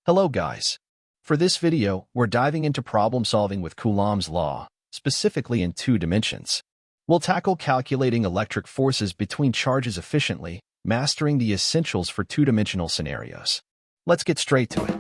Hello guys. For this video, we're diving into problem solving with Coulomb's law, specifically in 2 dimensions. We'll tackle calculating electric forces between charges efficiently, mastering the essentials for 2-dimensional scenarios. Let's get straight to it.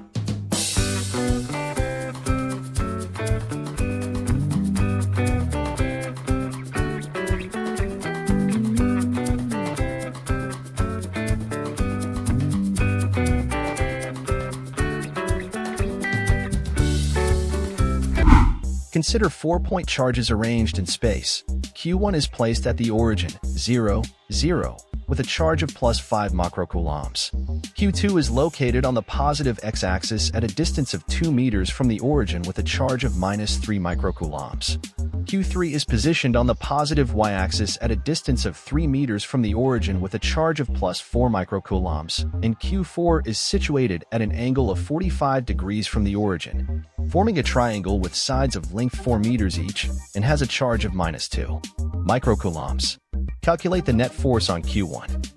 Consider 4-point charges arranged in space. Q1 is placed at the origin, 0, 0, with a charge of plus 5 microcoulombs. Q2 is located on the positive x-axis at a distance of 2 meters from the origin with a charge of minus 3 microcoulombs. Q3 is positioned on the positive y-axis at a distance of 3 meters from the origin with a charge of plus 4 microcoulombs, and Q4 is situated at an angle of 45 degrees from the origin, forming a triangle with sides of length 4 meters each, and has a charge of minus 2 microcoulombs. Calculate the net force on Q1.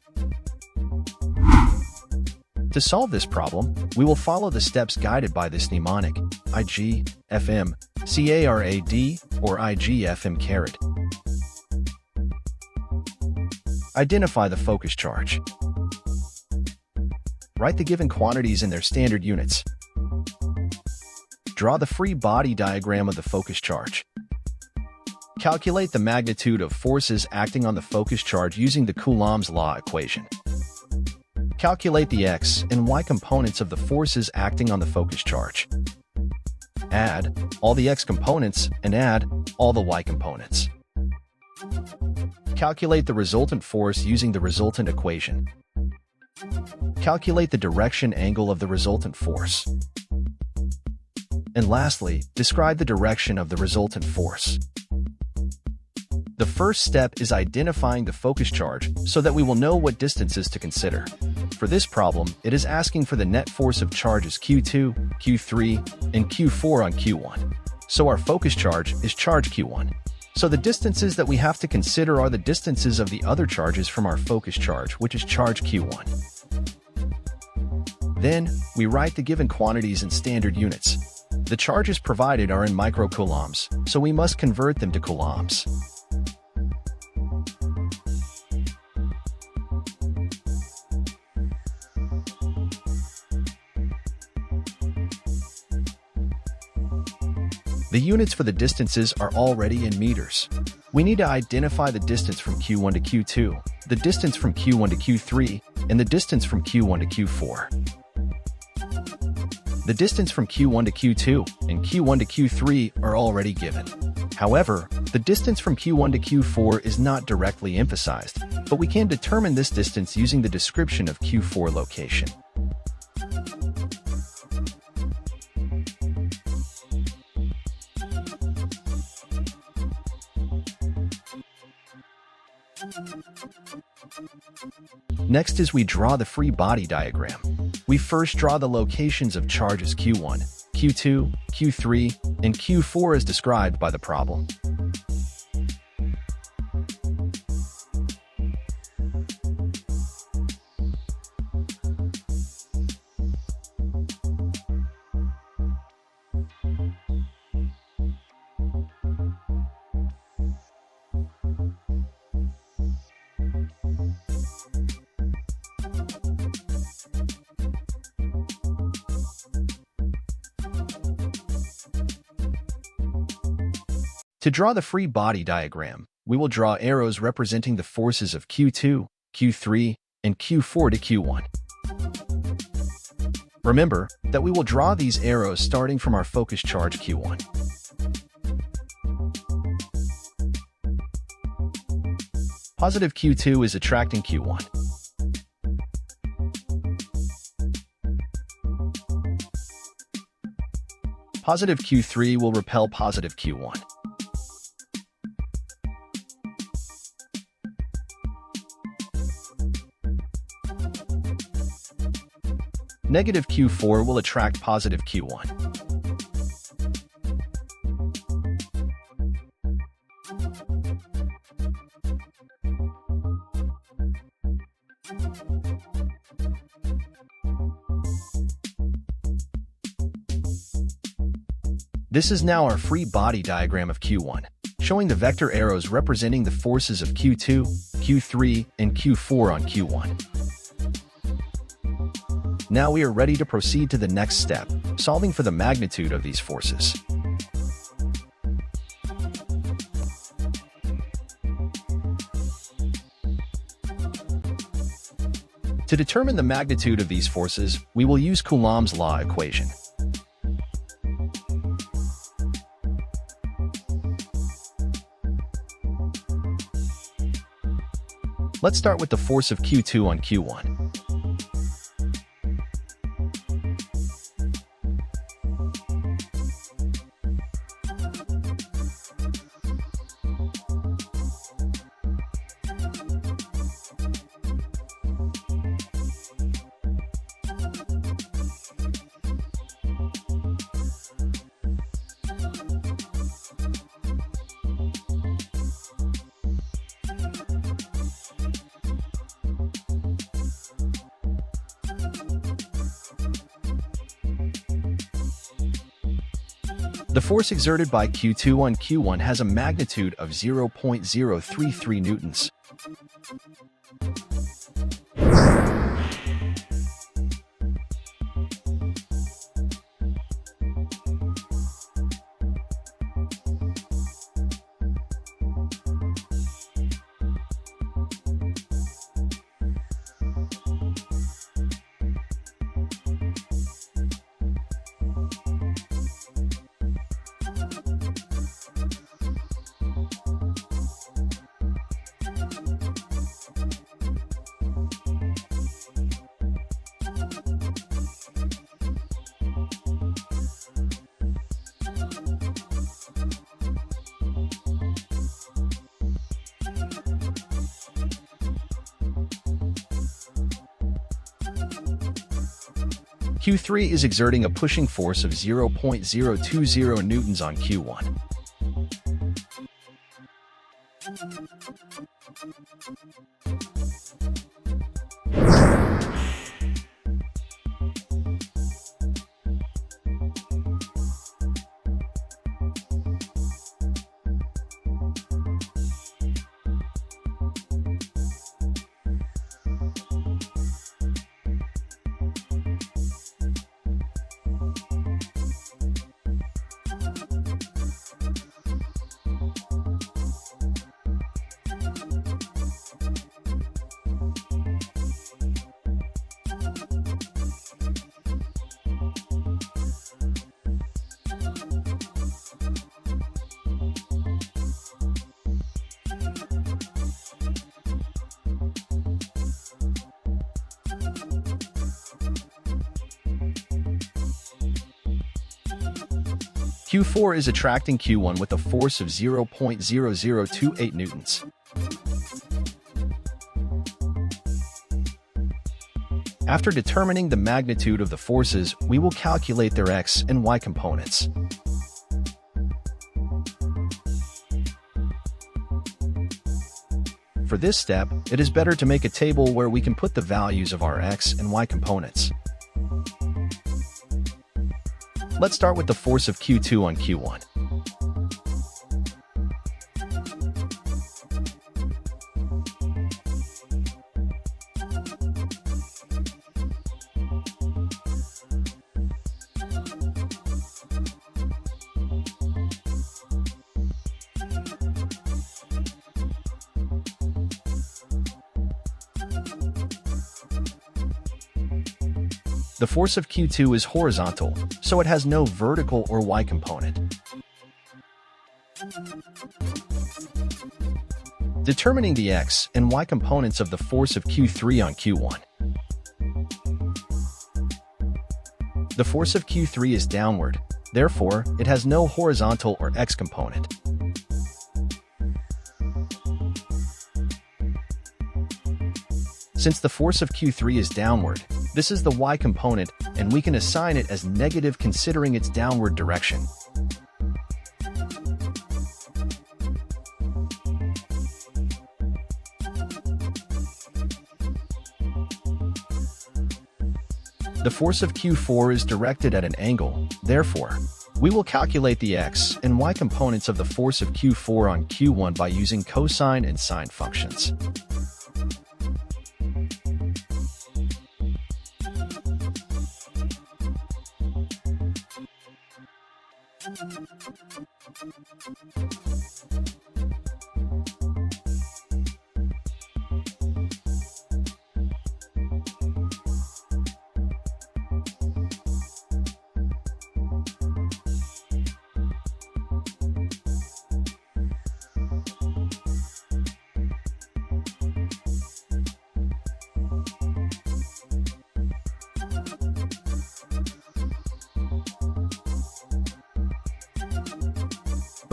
To solve this problem, we will follow the steps guided by this mnemonic, IG, FM, CARAD, or IG, FM, CARAD. Identify the focus charge. Write the given quantities in their standard units. Draw the free body diagram of the focus charge. Calculate the magnitude of forces acting on the focus charge using the Coulomb's law equation. Calculate the x and y components of the forces acting on the focus charge. Add all the x components and add all the y components. Calculate the resultant force using the resultant equation. Calculate the direction angle of the resultant force. And lastly, describe the direction of the resultant force. The first step is identifying the focus charge so that we will know what distances to consider. For this problem, it is asking for the net force of charges Q2, Q3, and Q4 on Q1. So our focus charge is charge Q1. So the distances that we have to consider are the distances of the other charges from our focus charge, which is charge Q1. Then, we write the given quantities in standard units. The charges provided are in microcoulombs, so we must convert them to coulombs. The units for the distances are already in meters. We need to identify the distance from Q1 to Q2, the distance from Q1 to Q3, and the distance from Q1 to Q4. The distance from Q1 to Q2 and Q1 to Q3 are already given. However, the distance from Q1 to Q4 is not directly emphasized, but we can determine this distance using the description of Q4 location. Next is we draw the free body diagram. We first draw the locations of charges Q1, Q2, Q3, and Q4 as described by the problem. To draw the free body diagram, we will draw arrows representing the forces of Q2, Q3, and Q4 to Q1. Remember that we will draw these arrows starting from our focus charge Q1. Positive Q2 is attracting Q1. Positive Q3 will repel positive Q1. Negative Q4 will attract positive Q1. This is now our free body diagram of Q1, showing the vector arrows representing the forces of Q2, Q3, and Q4 on Q1. Now we are ready to proceed to the next step, solving for the magnitude of these forces. To determine the magnitude of these forces, we will use Coulomb's law equation. Let's start with the force of Q2 on Q1. The force exerted by Q2 on Q1 has a magnitude of 0.033 newtons. Q3 is exerting a pushing force of 0.020 newtons on Q1. Q4 is attracting Q1 with a force of 0.0028 newtons. After determining the magnitude of the forces, we will calculate their x and y components. For this step, it is better to make a table where we can put the values of our x and y components. Let's start with the force of Q2 on Q1. The force of Q2 is horizontal, so it has no vertical or y component. Determining the x and y components of the force of Q3 on Q1. The force of Q3 is downward, therefore, it has no horizontal or x component. Since the force of Q3 is downward, this is the y component, and we can assign it as negative considering its downward direction. The force of Q4 is directed at an angle, therefore, We will calculate the x and y components of the force of Q4 on Q1 by using cosine and sine functions.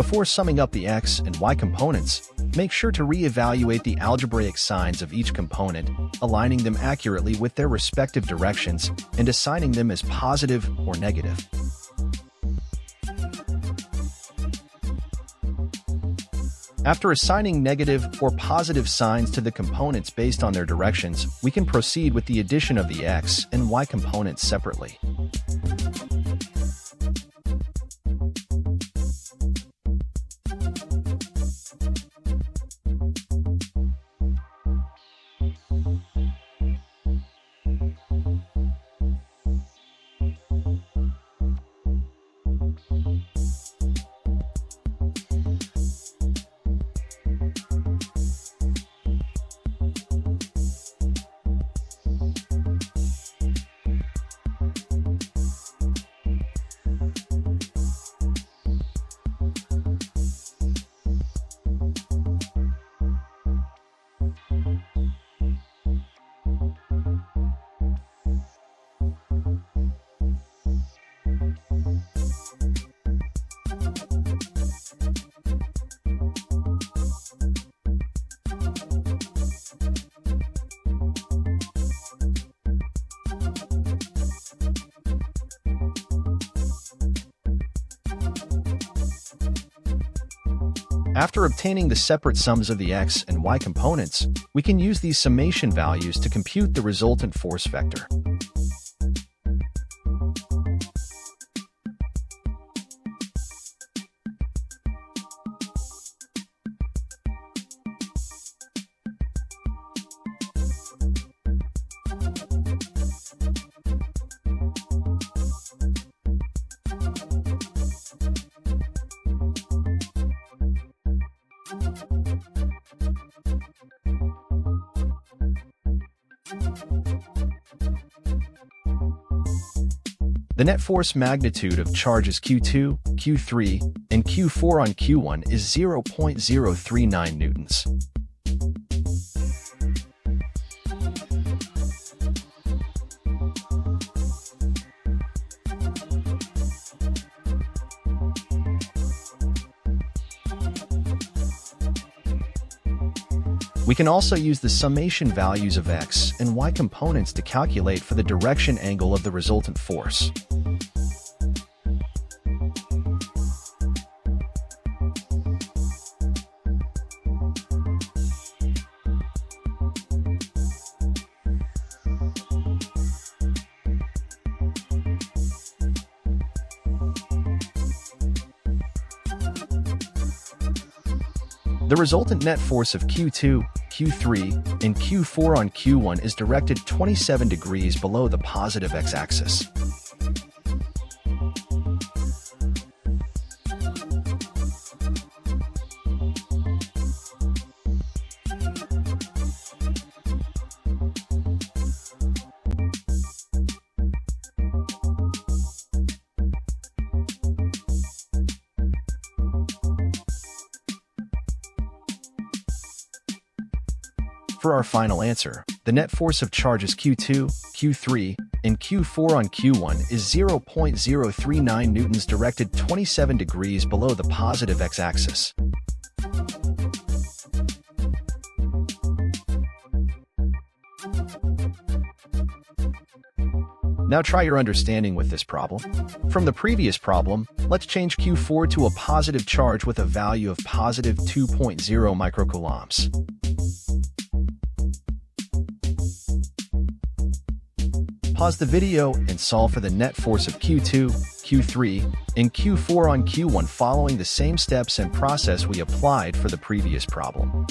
Before summing up the x and y components, make sure to re-evaluate the algebraic signs of each component, aligning them accurately with their respective directions and assigning them as positive or negative. After assigning negative or positive signs to the components based on their directions, we can proceed with the addition of the x and y components separately. After obtaining the separate sums of the x and y components, we can use these summation values to compute the resultant force vector. The net force magnitude of charges Q2, Q3, and Q4 on Q1 is 0.039 newtons. We can also use the summation values of x and y components to calculate for the direction angle of the resultant force. The resultant net force of Q2, Q3, and Q4 on Q1 is directed 27 degrees below the positive x-axis. For our final answer, the net force of charges Q2, Q3, and Q4 on Q1 is 0.039 newtons directed 27 degrees below the positive x-axis. Now try your understanding with this problem. From the previous problem, let's change Q4 to a positive charge with a value of positive 2.0 microcoulombs. Pause the video and solve for the net force of Q2, Q3, and Q4 on Q1 following the same steps and process we applied for the previous problem.